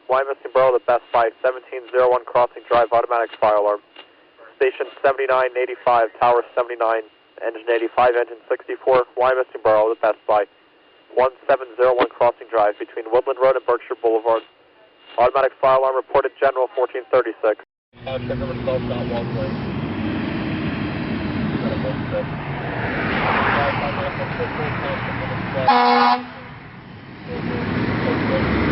Wyomissing Borough, the Best Buy, 1701 Crossing Drive, automatic fire alarm. Station 7985, Tower 79, engine 85, engine 64, Wyomissing Borough, the Best Buy, 1701 Crossing Drive between Woodland Road and Berkshire Boulevard. Automatic fire alarm reported General 1436. Township number 12, not Walkway. Township number 12.